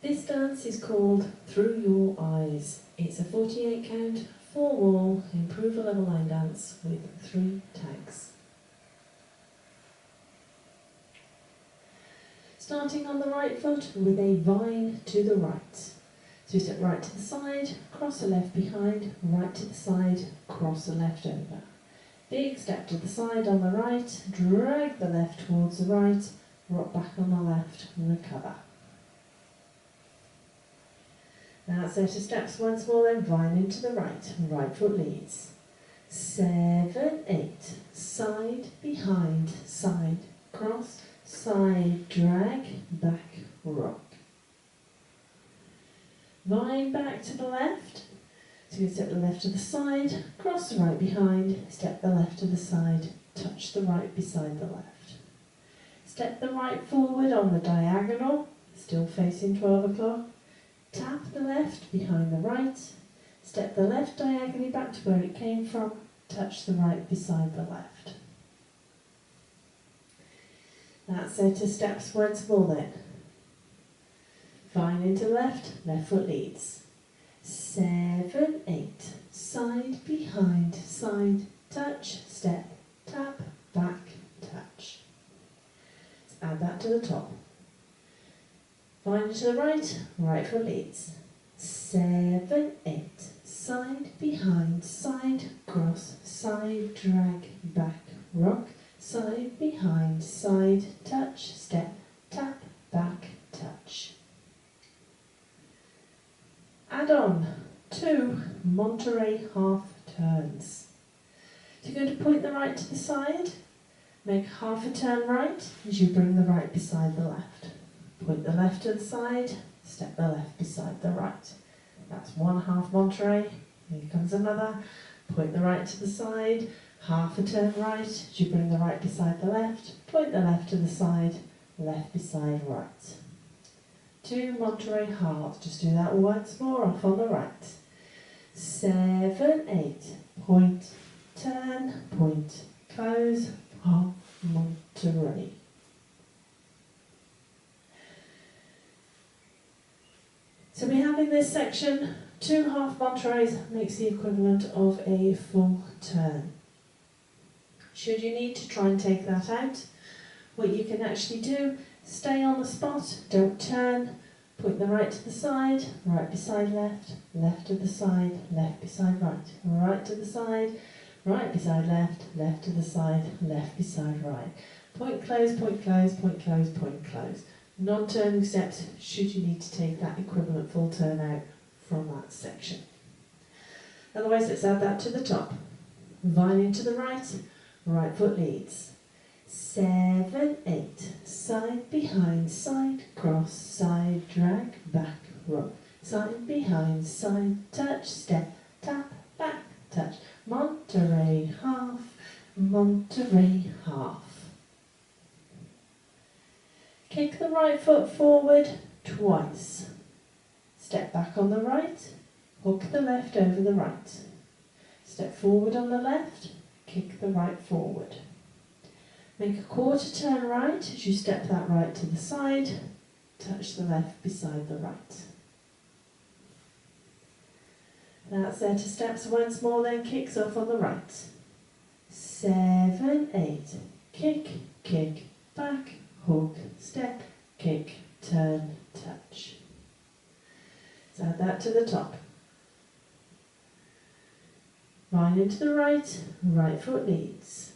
This dance is called Through Your Eyes. It's a 48 count, 4 wall, improve a level line dance with 3 tags. Starting on the right foot with a vine to the right. So we step right to the side, cross the left behind, right to the side, cross the left over. Big step to the side on the right, drag the left towards the right, rock back on the left, recover. Now set of steps once more, then vine into the right, right foot leads. 7, 8, side, behind, side, cross, side, drag, back, rock. Vine back to the left, so you step the left to the side, cross the right behind, step the left to the side, touch the right beside the left. Step the right forward on the diagonal, still facing 12 o'clock. Tap the left behind the right, step the left diagonally back to where it came from, touch the right beside the left. That set of steps once more then. Vine into left, left foot leads. 7, 8, side, behind, side, touch, step, tap, back, touch. Let's add that to the top. Vine to the right, right foot leads. 7, 8, side, behind, side, cross, side, drag, back, rock, side, behind, side, touch, step, tap, back, touch. Add on 2 Monterey half turns. So you're going to point the right to the side, make half a turn right as you bring the right beside the left. Point the left to the side, step the left beside the right. That's 1 half Monterey. Here comes another. Point the right to the side, half a turn right as you bring the right beside the left. Point the left to the side, left beside right. 2 Monterey halves. Just do that once more off on the right. 7, 8. Point, turn, point, close, half Monterey. So we have in this section 2 half Montereys makes the equivalent of a full turn. Should you need to try and take that out, what you can actually do, stay on the spot, don't turn, point the right to the side, right beside left, left to the side, left beside right, right to the side, right beside left, left to the side, left beside right. Point close, point close, point close, point close. Non-turning steps should you need to take that equivalent full turn out from that section. Otherwise, let's add that to the top. Vine into the right, right foot leads. 7, 8, side, behind, side, cross, side, drag, back, rock. Side, behind, side, touch, step, tap, back, touch. Monterey half, Monterey half. Kick the right foot forward twice. Step back on the right, hook the left over the right. Step forward on the left, kick the right forward. Make a quarter turn right as you step that right to the side, touch the left beside the right. That set of steps once more then kicks off on the right. 7, 8, kick, kick, back, hook, step, kick, turn, touch. Let's add that to the top. Vine into the right, right foot leads.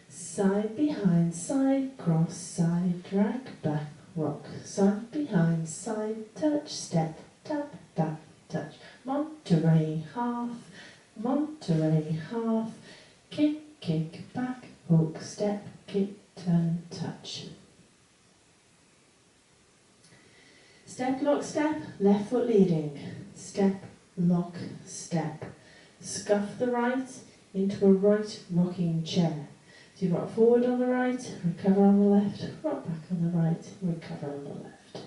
Side, behind, side, cross, side, drag, back, rock. Side, behind, side, touch, step, tap, back, touch. Monterey half, Monterey half, kick, kick, back, hook, step, kick, turn, touch. Step, lock, step, left foot leading. Step, lock, step. Scuff the right into a right rocking chair. So you rock forward on the right, recover on the left, rock back on the right, recover on the left.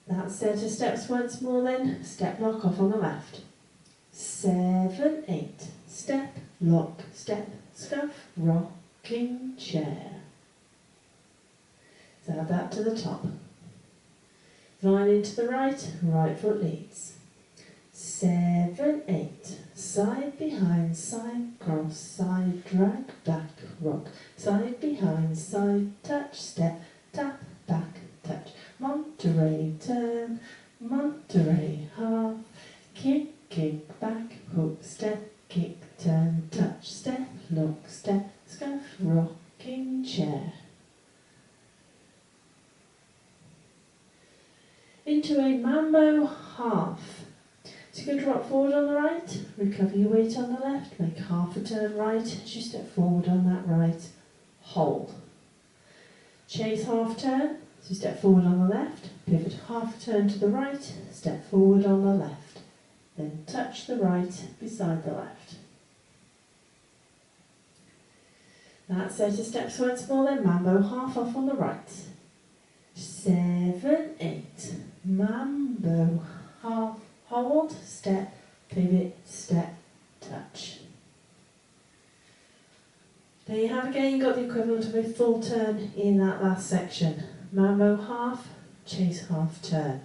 That set of steps once more then. Step, lock, off on the left. 7, 8. Step, lock, step, scuff, rocking chair. So add that to the top. Vine into the right, right foot leads. 7, 8, side, behind, side, cross, side, drag, back, rock, side, behind, side, touch, step, tap, back, touch, Monterey, turn, Monterey, half, kick, kick, back, hook, step, kick, turn, touch, step, lock, step, scuff, rocking chair. Into a Mambo half. So you're going to drop forward on the right, recover your weight on the left, make half a turn right as you step forward on that right, hold. Chase half turn, so you step forward on the left, pivot half a turn to the right, step forward on the left, then touch the right beside the left. That set of steps once more, then Mambo half off on the right. 7, 8, Mambo half, hold, step, pivot, step, touch. There you have again, got the equivalent of a full turn in that last section. Mambo half, chase half turn.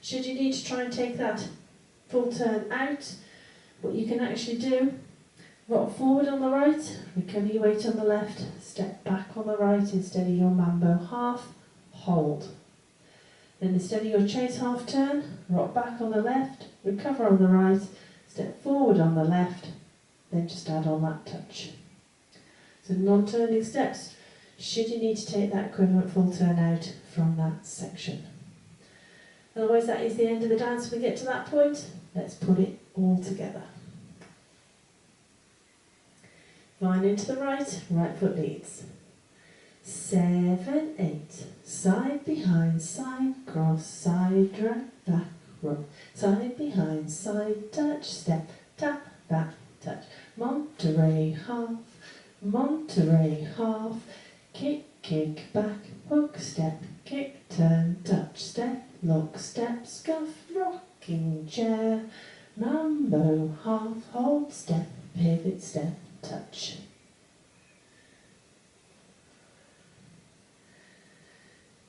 Should you need to try and take that full turn out, what you can actually do, rock forward on the right, recover your weight on the left, step back on the right instead of your Mambo half, hold. Then instead of your chase half turn, rock back on the left, recover on the right, step forward on the left, then just add on that touch. So non-turning steps, should you need to take that equivalent full turn out from that section. Otherwise that is the end of the dance. When we get to that point, let's put it all together. Vine into the right, right foot leads. 7, 8, side, behind, side, cross, side, drag, back, rock, side, behind, side, touch, step, tap, back, touch, Monterey half, kick, kick, back, hook, step, kick, turn, touch, step, lock, step, scuff, rocking chair, Mambo half, hold, step, pivot, step, touch.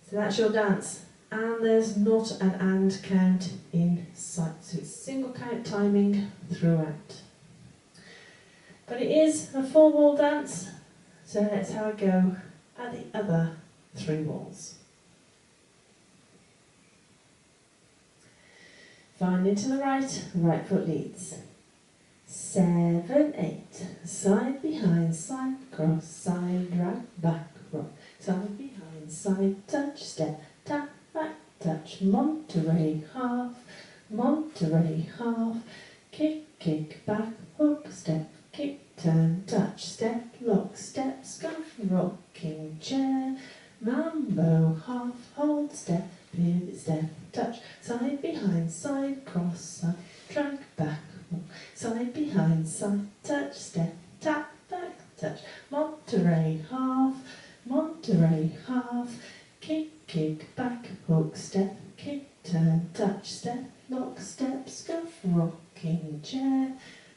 So that's your dance, and there's not an and count in sight, so it's single count timing throughout. But it is a 4-wall dance, so let's have a go at the other 3 walls. Vine into the right, right foot leads. 7, 8, side, behind, side, cross, side, drag, back, rock, side, behind, side, touch, step, tap, back, touch, Monterey half, kick, kick, back, hook, step, kick, turn, touch, step, lock, step, scuff, rocking chair, Mambo half, hold, step, pivot, step, touch, side, behind, side, cross, side, drag, back, rock, side, behind, side, touch, step, tap, back, touch, Monterey half, kick, kick, back, hook, step, kick, turn, touch, step, lock, step, scuff, rocking chair,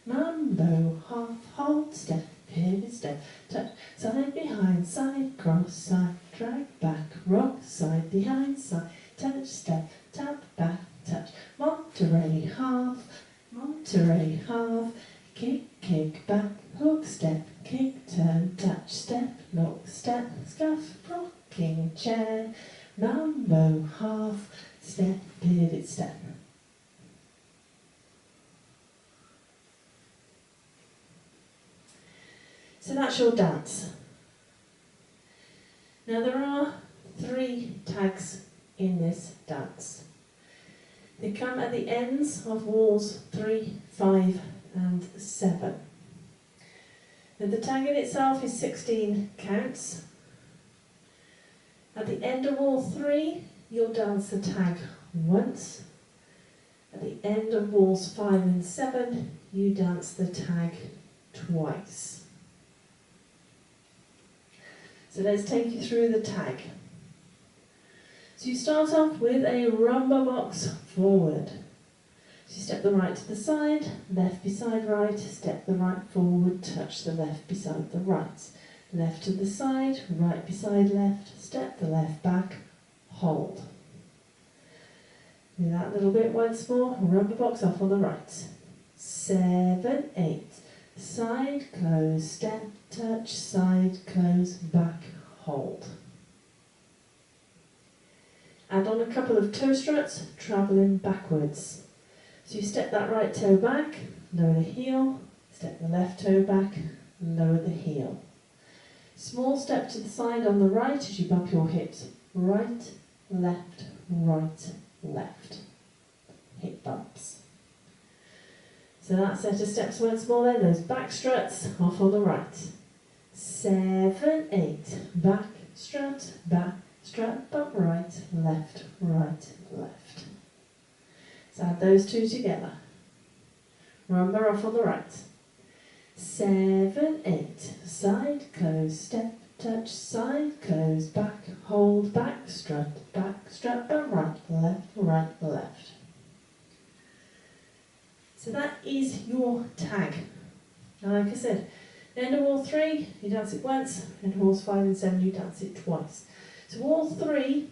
Mambo half, hold, step, pivot, step, touch, side, behind, side, cross, side, drag, back, rock, side, behind, side, touch, step, tap, back, touch, Monterey half, kick, kick, back, hook, step, kick, turn, touch, step, lock, step, scuff, rocking chair, Mambo half, step, pivot, step. So that's your dance. Now there are 3 tags in this dance. They come at the ends of walls 3, 5 and 7. Now the tag in itself is 16 counts. At the end of wall 3, you'll dance the tag once. At the end of walls 5 and 7, you dance the tag twice. So let's take you through the tag. So you start off with a rumba box forward. So you step the right to the side, left beside right, step the right forward, touch the left beside the right. Left to the side, right beside left, step the left back, hold. Do that little bit once more. Rubber box off on the right. 7, 8. Side, close, step, touch, side, close, back, hold. Add on a couple of toe struts, travelling backwards. So you step that right toe back, lower the heel, step the left toe back, lower the heel. Small step to the side on the right as you bump your hips. Right, left, right, left. Hip bumps. So that set of steps once more then, those back struts off on the right. 7, 8, back strut, bump right, left, left. So add those two together. Rumba off on the right. 7, 8, side, close, step, touch, side, close, back, hold, back, strut, bump right, left. So that is your tag. Now, like I said, end of wall 3, you dance it once, end of walls 5 and 7, you dance it twice. So wall 3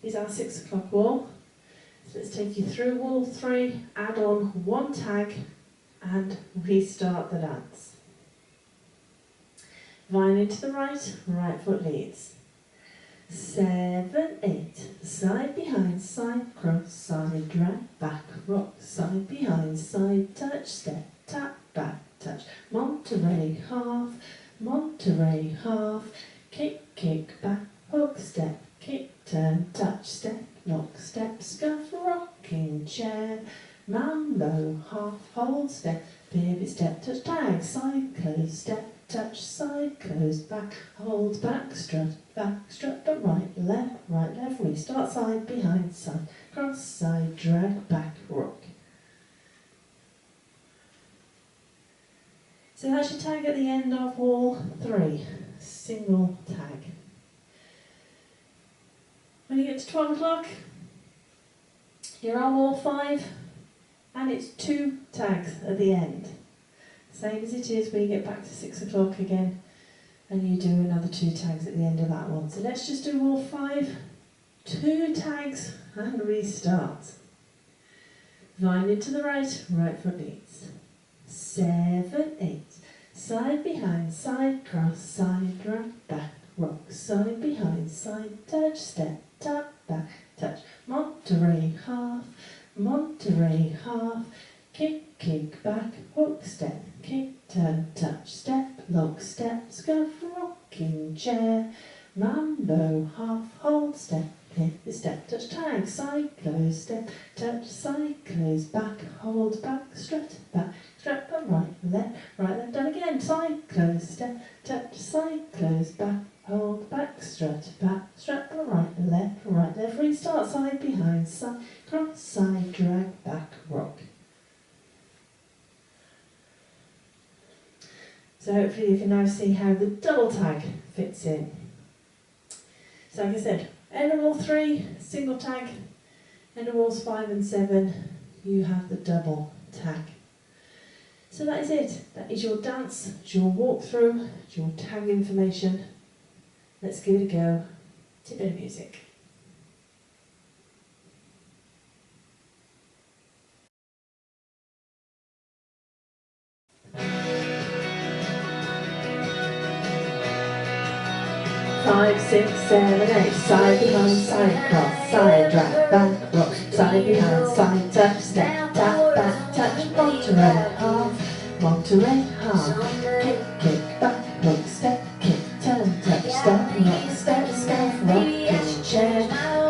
is our 6 o'clock wall. So let's take you through wall 3, add on one tag, and restart the dance. Violin to the right, right foot leads. 7, 8, side behind, side cross, side drag, back rock, side behind, side touch, step, tap, back touch. Monterey half, kick, back, hook, step, kick, turn, touch, step, lock, step, scuff, rocking chair. Mambo, half, hold, step, pivot, step, touch, tag, side, close, step, touch, side, close, back, hold, back, strut, but right, left, restart, side, behind, side, cross, side, drag, back, rock. So that's your tag at the end of wall 3, single tag. When you get to 12 o'clock, you're on wall 5, and it's 2 tags at the end. Same as it is when you get back to 6 o'clock again, and you do another 2 tags at the end of that one. So let's just do wall 5, 2 tags, and restart. Violin to the right, right foot leads. 7, 8, side behind, side cross, side drag, back rock, side behind, side touch, step, tap, back touch. Monterey half, kick, back, hook, step, kick, turn, touch, step, lock, step, scuff, rocking chair. Mambo, half, hold, step, pivot, step, touch, tag, side, close, step, touch, side, close, back, hold, back, strut, but right, left, done again, side, close, step, touch, side, close, back, hold, back, strut, but right, left, restart, side, behind, side, cross, side, drag, back, rock. So hopefully you can now see how the double tag fits in. So like I said, end of wall 3, single tag. End of walls 5 and 7, you have the double tag. So that is it. That is your dance, it's your walkthrough, it's your tag information. Let's give it a go. It's a bit of music. Five, 6, 7, 8, side behind, side cross, side drag, back rock, side behind, side touch, step, tap, back touch, Monterey half, kick, back hook, step, kick, turn, touch, step, rock, step, scuff, rocking chair.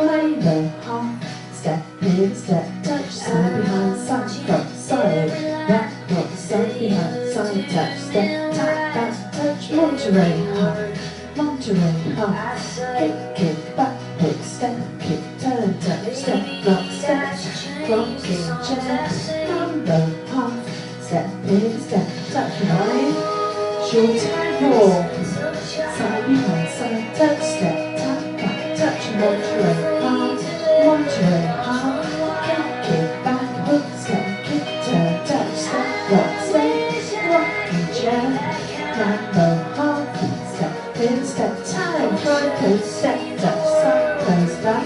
Mambo half, step, pivot, step, touch, side behind, side cross, side, back rock, side behind, side touch, step, tap, back touch, Monterey half, kick, back hook, step, kick, turn, touch, step, lock, step, rocking chair. Mambo half, step, pivot, step, touch, right, short tag wall, side behind, side touch, step, tap, back touch, Monterey half, kick, back hook, step, kick, turn, touch, step, lock, step, rocking chair. Mambo half, step, pivot, step, time, front, close, step, touch, side, close, back,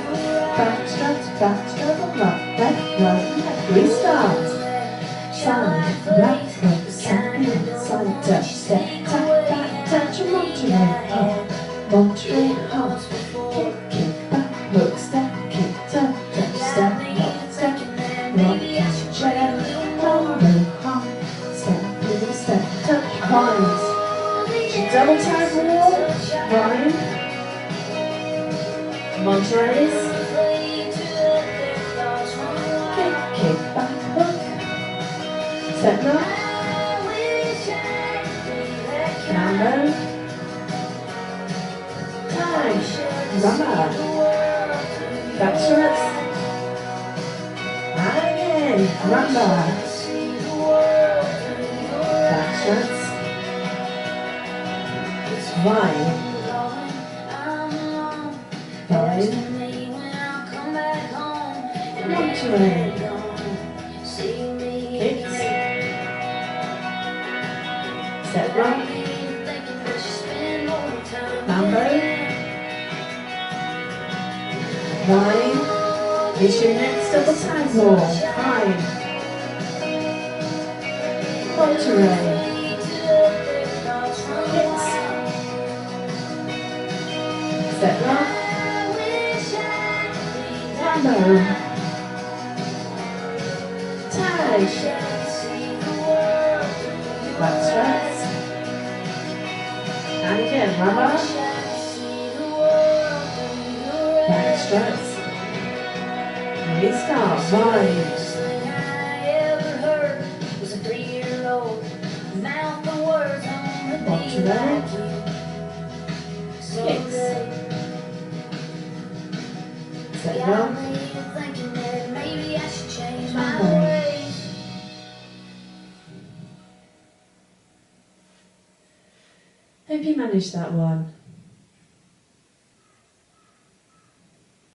strut, rock, back, right leg. Restart. Side, right hook, side in, side touch, step, tap, back touch, Monterey, up, Monterey, up, kick, back hook, step, kick, tap, touch, step, up, step, rock, and chair, Mambo, hop, step, in, step, touch, vines, double tap wall, vine, Monterey's, kick, back hook, step up, Mambo, time, rubber, back struts, and again, rumba, back struts, vine, Monterey, kicks, step rock, Mambo, vine, is your next double tag wall, vine, Monterey, kicks, step rock, Mambo, tag, back struts, and again, rubber, back struts, restart, vine, Monterey, kicks, step rock, Mambo. Hope you managed that one.